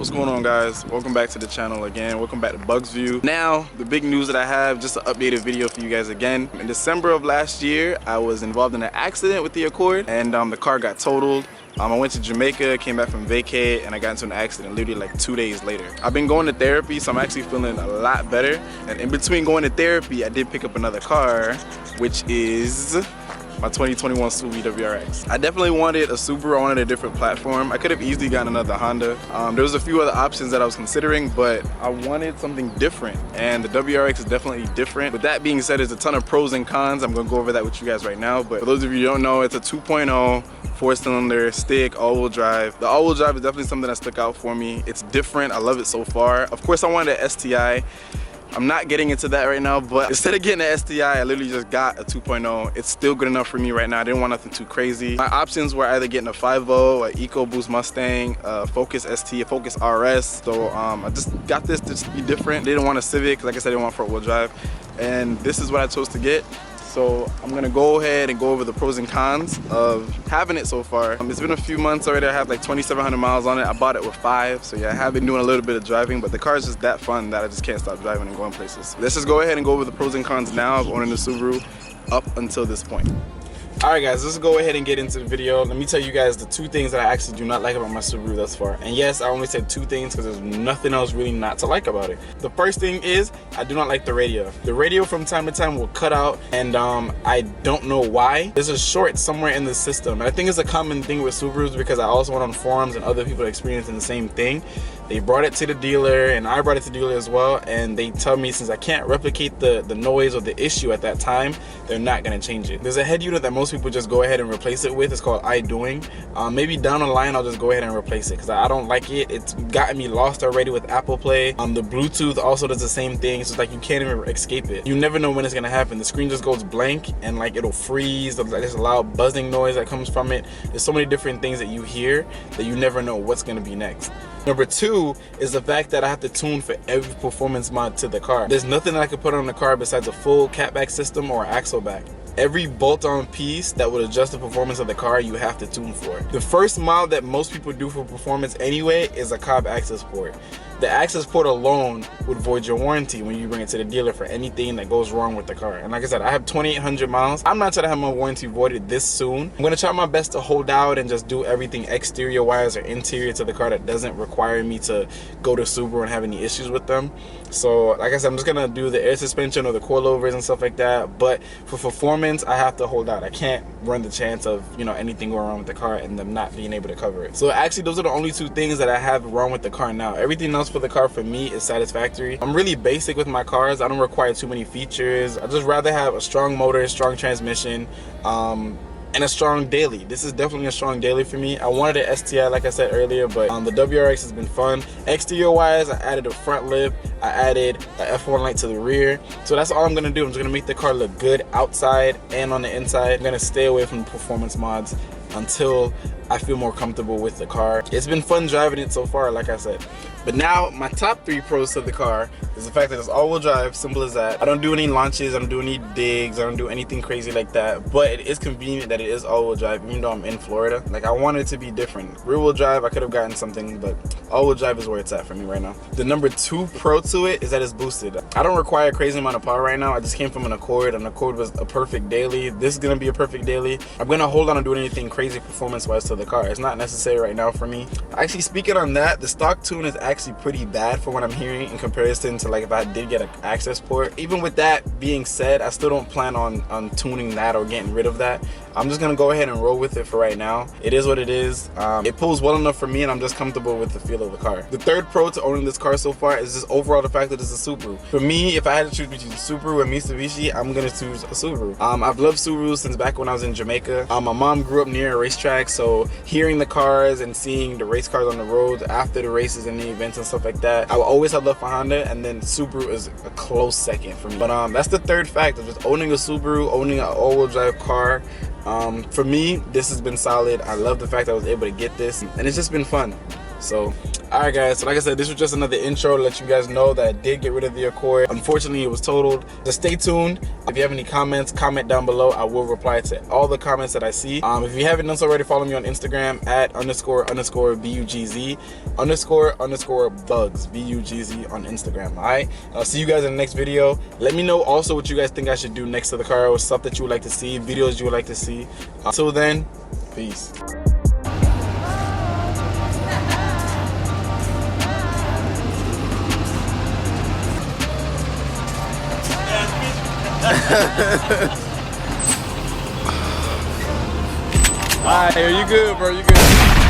What's going on, guys? Welcome back to the channel again. Welcome back to Bugs View. Now, the big news that I have, just an updated video for you guys again. In December of last year, I was involved in an accident with the Accord, and the car got totaled. I went to Jamaica, came back from vacay, and I got into an accident literally like 2 days later. I've been going to therapy, so I'm actually feeling a lot better. And in between going to therapy, I did pick up another car, which is my 2021 Subaru WRX. I definitely wanted a Subaru. I wanted a different platform. I could have easily gotten another Honda. There was a few other options that I was considering, but I wanted something different, and the WRX is definitely different. With that being said, there's a ton of pros and cons. I'm gonna go over that with you guys right now, but for those of you who don't know, it's a 2.0 4-cylinder stick all-wheel drive. The all-wheel drive is definitely something that stuck out for me. It's different. I love it so far. Of course, I wanted an STI. I'm not getting into that right now, but instead of getting an STI, I literally just got a 2.0. It's still good enough for me right now. I didn't want nothing too crazy. My options were either getting a 5.0, an EcoBoost Mustang, a Focus ST, a Focus RS. So I just got this to just be different. Didn't want a Civic, like I said, I didn't want front-wheel drive. And this is what I chose to get. So I'm gonna go ahead and go over the pros and cons of having it so far. It's been a few months already. I have like 2,700 miles on it. I bought it with 5, so yeah, I have been doing a little bit of driving, but the car is just that fun that I just can't stop driving and going places. Let's just go ahead and go over the pros and cons now of owning the Subaru up until this point. Alright guys, let's go ahead and get into the video. Let me tell you guys the 2 things that I actually do not like about my Subaru thus far. And yes, I only said 2 things because there's nothing else really not to like about it. The first thing is, I do not like the radio. The radio from time to time will cut out, and I don't know why. There's a short somewhere in the system. And I think it's a common thing with Subarus because I also went on forums and other people are experiencing the same thing. They brought it to the dealer, and I brought it to the dealer as well, and they tell me since I can't replicate the noise or the issue at that time, they're not gonna change it. There's a head unit that most people just go ahead and replace it with. It's called iDoing. Maybe down the line I'll just go ahead and replace it because I don't like it. It's gotten me lost already with Apple Play. The Bluetooth also does the same thing, so it's like you can't even escape it. You never know when it's gonna happen. The screen just goes blank and like it'll freeze. There's a loud buzzing noise that comes from it. There's so many different things that you hear that you never know what's gonna be next. Number 2 is the fact that I have to tune for every performance mod to the car. There's nothing that I could put on the car besides a full catback system or axle back. Every bolt-on piece that would adjust the performance of the car, you have to tune for. The first mod that most people do for performance anyway is a Cobb access port. The access port alone would void your warranty when you bring it to the dealer for anything that goes wrong with the car. And like I said, I have 2,800 miles. I'm not trying to have my warranty voided this soon. I'm gonna try my best to hold out and just do everything exterior wise or interior to the car that doesn't require me to go to Subaru and have any issues with them. So like I said, I'm just gonna do the air suspension or the coilovers and stuff like that. But for performance, I have to hold out. I can't run the chance of, you know, anything going wrong with the car and them not being able to cover it. So actually, those are the only 2 things that I have wrong with the car now. Everything else for the car for me is satisfactory. I'm really basic with my cars. I don't require too many features. I just rather have a strong motor, strong transmission, and a strong daily. This is definitely a strong daily for me. I wanted an STI like I said earlier, but the WRX has been fun. Exterior wise, I added a front lip, I added a F1 light to the rear. So that's all I'm gonna do. I'm just gonna make the car look good outside and on the inside. I'm gonna stay away from performance mods until I feel more comfortable with the car. It's been fun driving it so far, like I said. But now, my top 3 pros to the car is the fact that it's all-wheel drive, simple as that. I don't do any launches, I don't do any digs, I don't do anything crazy like that. But it is convenient that it is all-wheel drive, even though I'm in Florida. Like, I want it to be different. Rear-wheel drive, I could have gotten something, but all-wheel drive is where it's at for me right now. The number 2 pro to it is that it's boosted. I don't require a crazy amount of power right now. I just came from an Accord, and Accord was a perfect daily. This is gonna be a perfect daily. I'm gonna hold on to doing anything crazy performance-wise to the car. It's not necessary right now for me. Actually, speaking on that, the stock tune is actually pretty bad for what I'm hearing in comparison to like if I did get an access port. Even with that being said, I still don't plan on tuning that or getting rid of that. I'm just gonna go ahead and roll with it for right now. It is what it is. It pulls well enough for me, and I'm just comfortable with the feel of the car. The 3rd pro to owning this car so far is just overall the fact that it's a Subaru. For me, if I had to choose between Subaru and Mitsubishi, I'm gonna choose a Subaru. I've loved Subaru since back when I was in Jamaica. My mom grew up near a racetrack, so hearing the cars and seeing the race cars on the road after the races and the events and stuff like that, I will always have love for Honda, and then Subaru is a close second for me. But that's the 3rd fact of just owning a Subaru, owning an all-wheel drive car. For me, this has been solid. I love the fact that I was able to get this, and it's just been fun. So Alright guys, so like I said, this was just another intro to let you guys know that I did get rid of the Accord. Unfortunately, it was totaled. Just stay tuned. If you have any comments, comment down below. I will reply to all the comments that I see. If you haven't done so already, follow me on Instagram at __BUGZ __bugs BUGZ on Instagram. Alright, I'll see you guys in the next video. Let me know also what you guys think I should do next to the car, or stuff that you would like to see, videos you would like to see. Until then, peace. Alright, are you good, bro? You good?